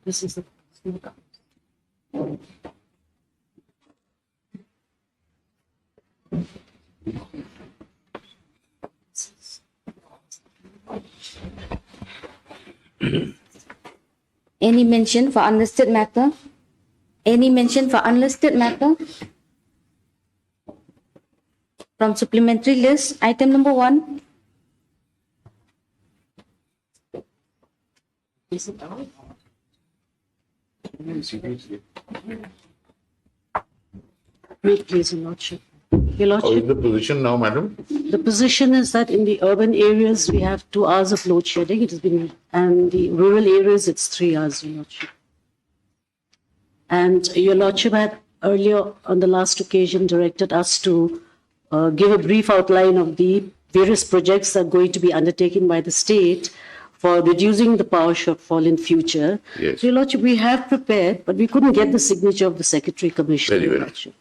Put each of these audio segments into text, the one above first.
This is the Any mention for unlisted matter? Any mention for unlisted matter? From supplementary list, item number 1. Is it out? Wait, please, Your Lordship. Your How is Lordship, the position now, madam? the position is that in the urban areas we have 2 hours of load shedding. It has been, and the rural areas it's 3 hours, Your Lordship. And Your Lordship had earlier on the last occasion directed us to give a brief outline of the various projects that are going to be undertaken by the state for reducing the power shortfall in future. Yes. So, Your Lordship, we have prepared, but we couldn't get the signature of the Secretary Commissioner. Very Your well. Lordship.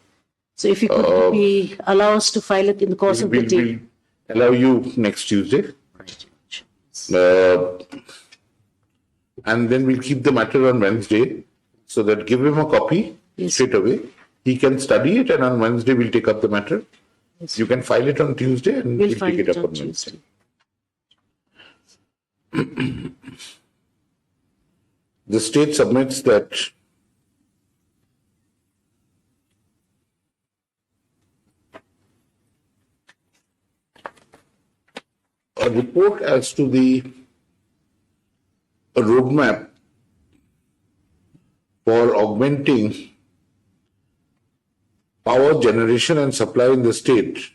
So if you could allow us to file it in the course of the day. We'll allow you next Tuesday. And then we'll keep the matter on Wednesday, so that give him a copy Yes. straight away. He can study it, and on Wednesday we'll take up the matter. Yes. You can file it on Tuesday, and We'll we'll file take it it up on on Wednesday. Tuesday. The state submits that a report as to the roadmap for augmenting power generation and supply in the state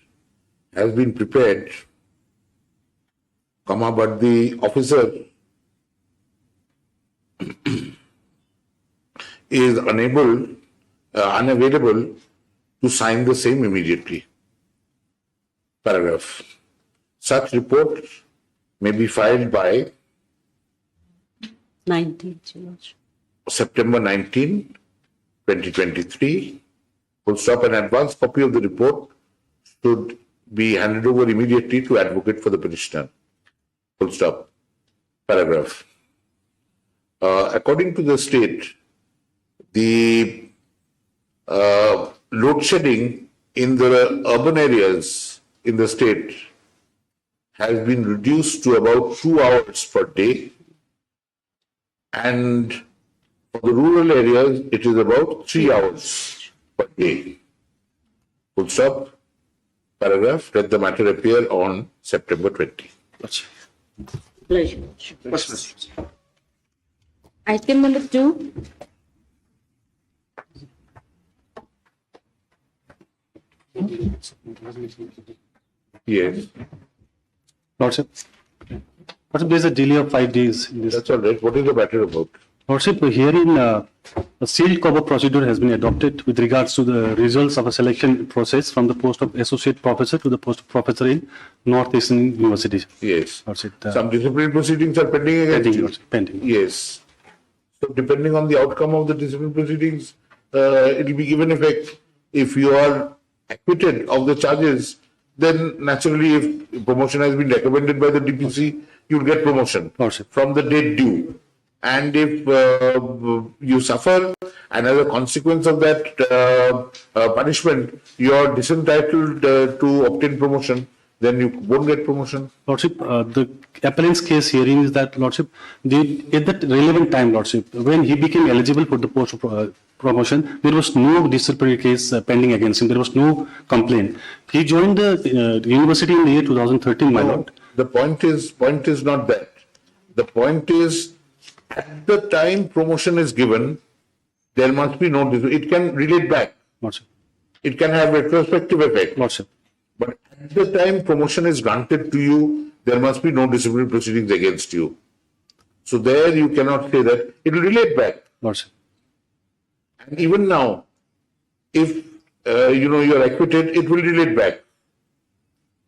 has been prepared, but the officer is unavailable to sign the same immediately. Paragraph. Such report may be filed by 19th, Your Lordship. September 19, 2023. Full stop. An advance copy of the report should be handed over immediately to advocate for the petitioner. Full stop. Paragraph. According to the state, the load shedding in the urban areas in the state has been reduced to about 2 hours per day, and for the rural areas it is about 3 hours per day. Full stop. Paragraph. Let the matter appear on September 20. Pleasure, Your Lordship. Item number 2. Yes, Lordship, there is a delay of 5 days in this. that's all right. What is the matter about? Lordship, herein a sealed cover procedure has been adopted with regards to the results of a selection process from the post of associate professor to the post of professor in Northeastern University. Yes. Lordship, Some disciplinary proceedings are pending against pending, you. Lordship, pending. Yes. So depending on the outcome of the disciplinary proceedings, it will be given effect. If you are acquitted of the charges, then naturally if promotion has been recommended by the DPC, you will get promotion Lordship. from the date due. And if you suffer, and as a consequence of that punishment, you are disentitled to obtain promotion, then you won't get promotion. Lordship, the appellant's case hearing is that, Lordship, at that relevant time, Lordship, when he became eligible for the post of promotion, there was no disciplinary case pending against him. There was no complaint. He joined the university in the year 2013, my lord. The point is not that. The point is, at the time promotion is given, there must be no, it can relate back. Lordship. It can have retrospective effect. Lordship. But at the time promotion is granted to you, there must be no disciplinary proceedings against you. So there you cannot say that. It will relate back. Lordship. And even now, if you are acquitted, it will relate back.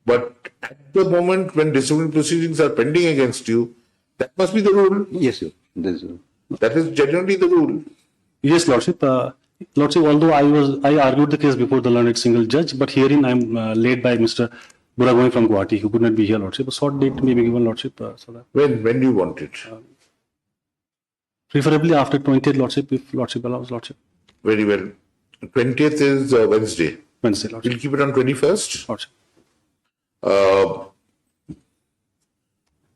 But at the moment when disciplinary proceedings are pending against you, that must be the rule. Yes, sir. That is generally the rule. Yes, Lordship. Lordship, although I argued the case before the learned single judge, but herein I am led by Mr. Buragoi from Guwahati, who could not be here, Lordship. A short date may be given, Lordship. So that. When do you want it? Preferably after 20th, Lordship, if Lordship allows, Lordship. Very well. 20th is Wednesday. Wednesday, Lordship. We'll keep it on 21st. Lordship.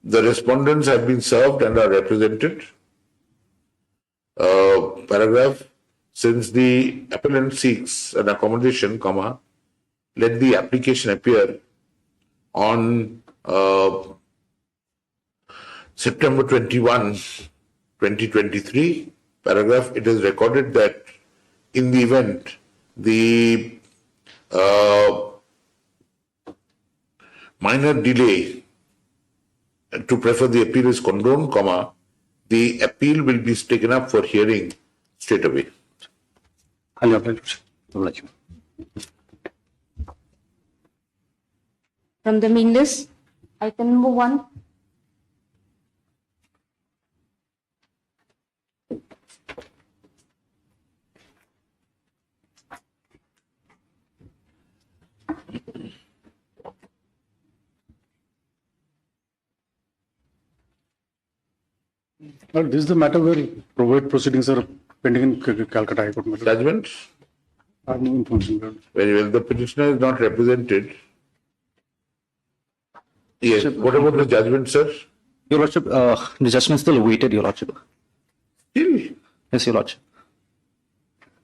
The respondents have been served and are represented. Paragraph, since the appellant seeks an accommodation, comma, let the application appear on September 21, 2023. Paragraph, it is recorded that in the event the minor delay to prefer the appeal is condoned, comma, the appeal will be taken up for hearing straight away. Highly obliged, Lordship. From the main list, item number 1. Well, this is the matter where probate proceedings are pending in Calcutta High Court. Judgment? I have no information, Lord. Very well. The petitioner is not represented. Yes. What about the judgment, sir? Your Lordship, the judgment is still awaited, Your Lordship. Still, Yes, Your Lordship.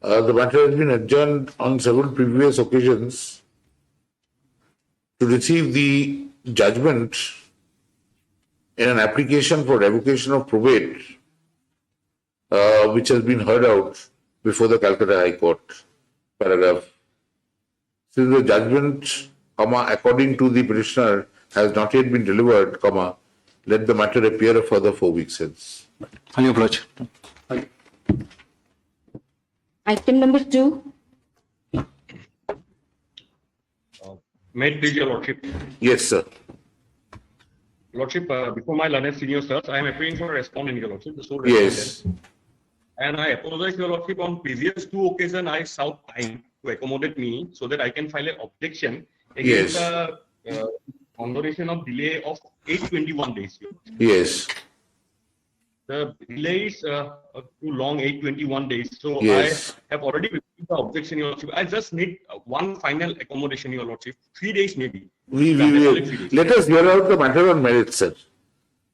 the matter has been adjourned on several previous occasions to receive the judgment in an application for revocation of probate, which has been heard out before the Calcutta High Court. Paragraph. Since the judgment, comma, according to the petitioner, has not yet been delivered, comma, let the matter appear a further 4 weeks hence. Highly obliged. Item number 2. May it please your Lordship. Yes, sir. Lordship, before my learned senior sirs, I am appearing for a respondent, your Lordship. The sole Yes. respondent. And I apologize, your Lordship, on previous 2 occasions I sought time to accommodate me so that I can file an objection against Yes. the consideration of delay of 821 days. Your Lordship. Yes. The delay is too long, 821 days. So Yes. I have already received the objection, your Lordship. I just need one final accommodation, your Lordship. 3 days maybe. Let us hear out the matter on merits, sir.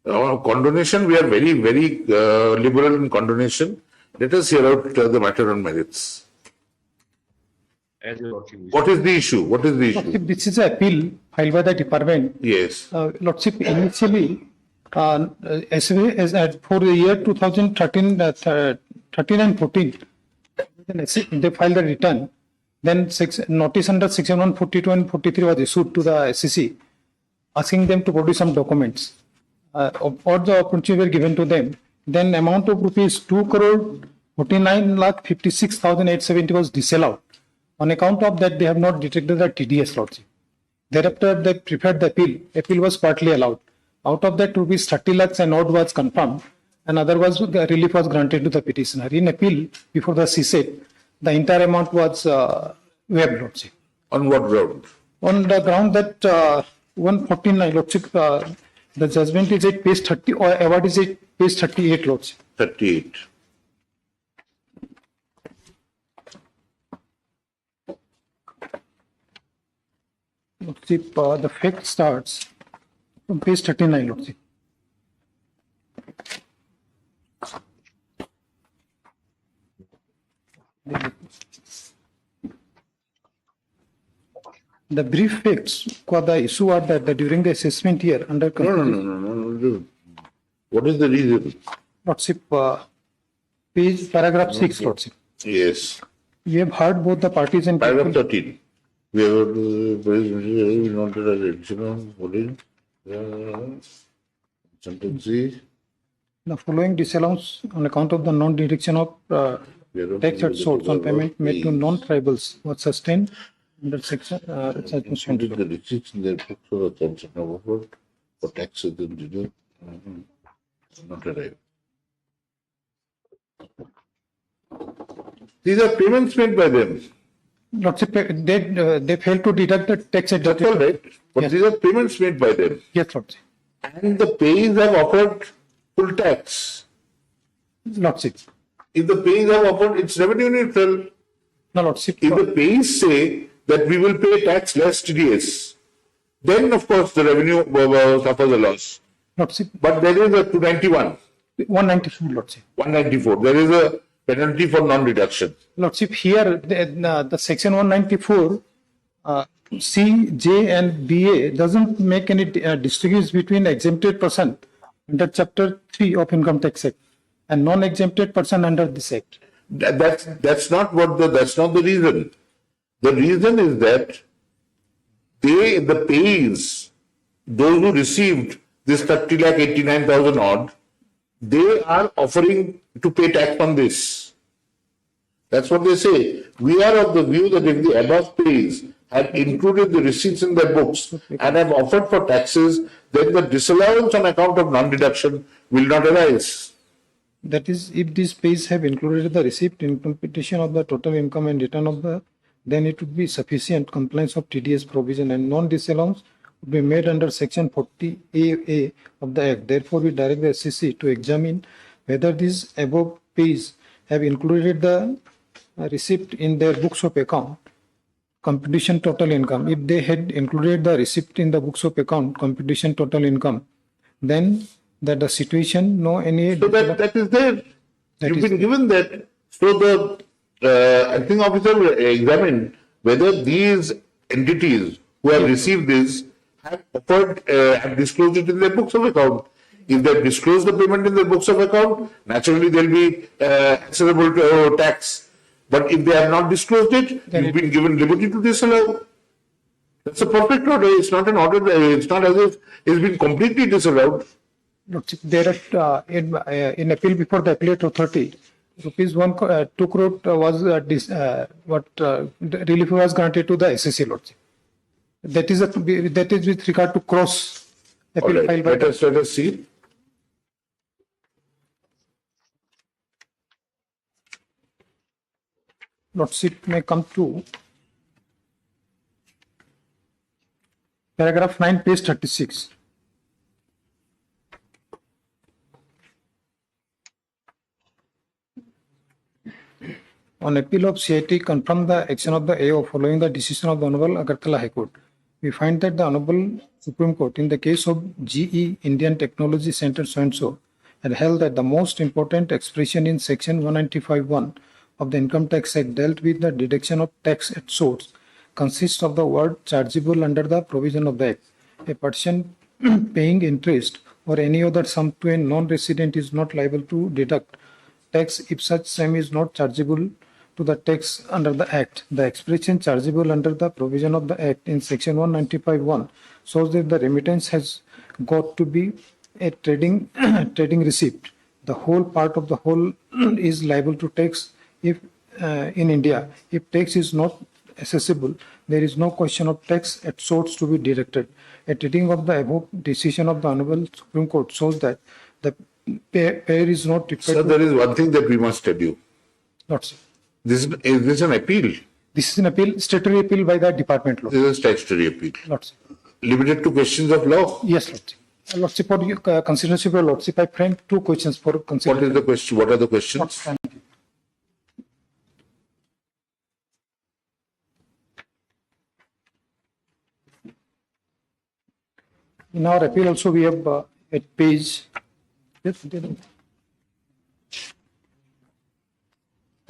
Condonation, we are very, very liberal in condonation. Let us hear out the matter on merits. As your Lordship wishes. What is the issue? What is the issue? Lordship, this is an appeal filed by the department. Yes. Lordship, initially, as for the year 2013 and 14, they filed a return. Then notice under section 142 and 43 was issued to the SEC, asking them to produce some documents. All the opportunities were given to them. Then amount of rupees 2,49,56,870 was disallowed. On account of that, they have not detected the TDS, Lordship. Thereafter, they preferred the appeal. Appeal was partly allowed. Out of that, rupees 30 lakhs and odd was confirmed, and other was relief was granted to the petitioner. In appeal before the CSET, the entire amount was waived, Lordship. On what ground? On the ground that 149, Lordship, the judgment is at page 30 or award is at page 38, Lordship. 38. Lordship, the fact starts from page 39, Lordship. The brief facts, the issue are that during the assessment year under No. What is the reason? Lordship, paragraph 6, Lordship. Yes. We have heard both the parties and Paragraph people. 13. We have not the addition of holding sentences. The following disallowance on account of the non-deduction of tax at source on payment made to non-tribals was sustained under section Including the receipts in their books or accounts of November for taxes and deduct. Not arrived. These are payments made by them. Lordship, they failed to deduct the tax at That's all right. But Yes. these are payments made by them. Yes, Lordship. And the payees have offered full tax. Lordship. If the payees have offered, it's revenue neutral. No, Lordship. If the payees say that we will pay tax less TDS, then of course the revenue suffers a loss. Lordship. But there is a 291, 194, Lordship. 194. There is a penalty for non-deduction. Lordship, here the section 194, C, J and BA doesn't make any distinction between exempted person under chapter 3 of Income Tax Act and non-exempted person under this act. That's not the reason. The reason is that the payees, those who received this 30,89,000 odd, they are offering to pay tax on this. That's what they say. We are of the view that if the above payees have included the receipts in their books and have offered for taxes, then the disallowance on account of non-deduction will not arise. That is, if these payees have included the receipt in computation of the total income and return of the, then it would be sufficient compliance of TDS provision, and non-disallowance would be made under section 40AA of the Act. Therefore, we direct the SCC to examine whether these above payees have included the receipt in their books of account, computation total income. If they had included the receipt in the books of account, computation total income, then that the situation, no any. So that is there. That You've is been given that. So the acting officer will examine whether these entities who have received this have offered, have disclosed it in their books of account. If they have disclosed the payment in their books of account, naturally they'll be accessible to tax. But if they have not disclosed it, Then you've been given liberty to disallow. That's a perfect order. It's not an order. It's not as if it's been completely disallowed. There are in appeal before the appellate authority, rupees 2 crore was relief was granted to the SSC Lordship. That is with regard to cross appeal All right. filed by Let us see. Lordship may come to paragraph 9, page 36. On appeal of CIT, confirm the action of the AO following the decision of the Honorable Agartala High Court. We find that the Honorable Supreme Court, in the case of GE Indian Technology Center so-and-so, had held that the most important expression in section 195(1) of the Income Tax Act dealt with the deduction of tax at source consists of the word chargeable under the provision of the Act. A person paying interest or any other sum to a non-resident is not liable to deduct tax if such sum is not chargeable to the tax under the Act. The expression chargeable under the provision of the Act in section 195(1) shows that the remittance has got to be a trading receipt. The whole part of the whole is liable to tax if in India. If tax is not accessible, there is no question of tax at source to be deducted. A reading of the above decision of the Honorable Supreme Court shows that the payer is not required. Sir, there is one thing that we must tell you. Not so. Is this an appeal? This is an appeal, statutory appeal by the department law. This is a statutory appeal. Not so. Limited to questions of law. Yes, Lordship. Lordship, for your consideration of your Lordship, I framed two questions for What consideration. is the question? What are the questions? In our appeal also we have at page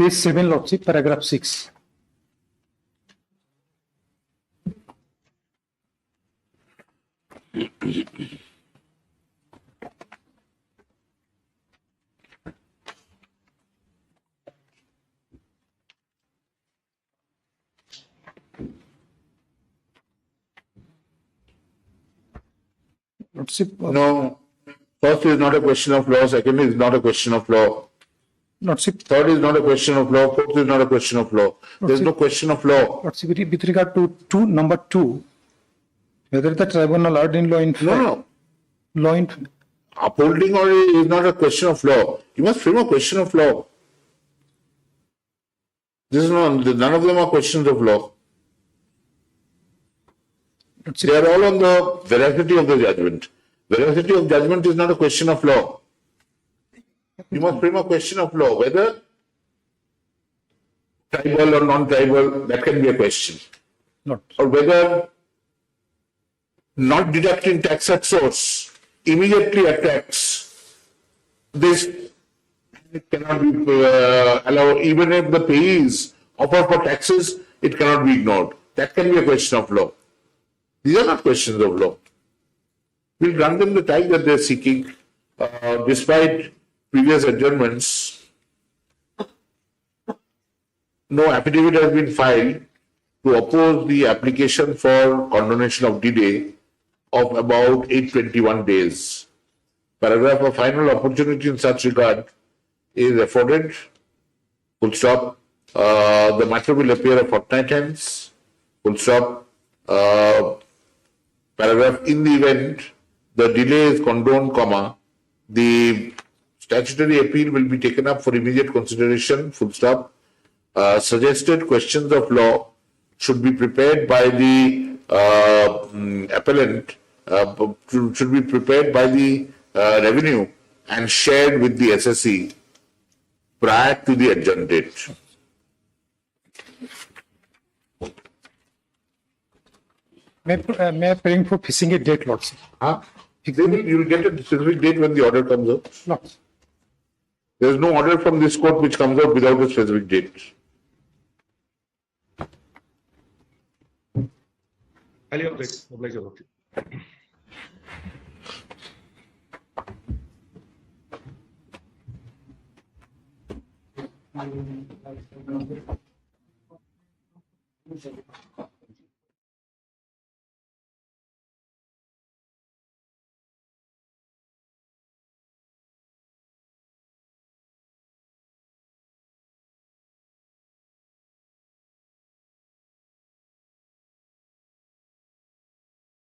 7, Lordship, paragraph 6. Lordship, No. First is not a question of law. Second is not a question of law. Lordship, Third is not a question of law. Fourth is not a question of law. There is no question of law. Lordship, with regard to number 2, whether the tribunal erred in law in fact, No. law in Upholding or is not a question of law. You must frame a question of law. This is not, none of them are questions of law. Lordship, They are all on the veracity of the judgment. Veracity of judgment is not a question of law. You must frame a question of law, whether tribal or non-tribal, that can be a question. Not. Or whether not deducting tax at source immediately attracts this, it cannot be allowed, even if the payees offer for taxes, it cannot be ignored. That can be a question of law. These are not questions of law. We'll grant them the time that they're seeking, despite previous adjournments. No affidavit has been filed to oppose the application for condonation of D-Day of about 821 days. Paragraph of final opportunity in such regard is afforded. Full stop. The matter will appear a fortnight hence. Full stop. Paragraph, in the event the delay is condoned, comma, the statutory appeal will be taken up for immediate consideration. Full stop. Suggested questions of law should be prepared by the appellant, should be prepared by the revenue and shared with the SSE prior to the adjourned date. May I bring for fixing a date, Lordship? You will get a specific date when the order comes out. Lordship. There is no order from this court which comes out without a specific date. Highly oblige, Your Lordship.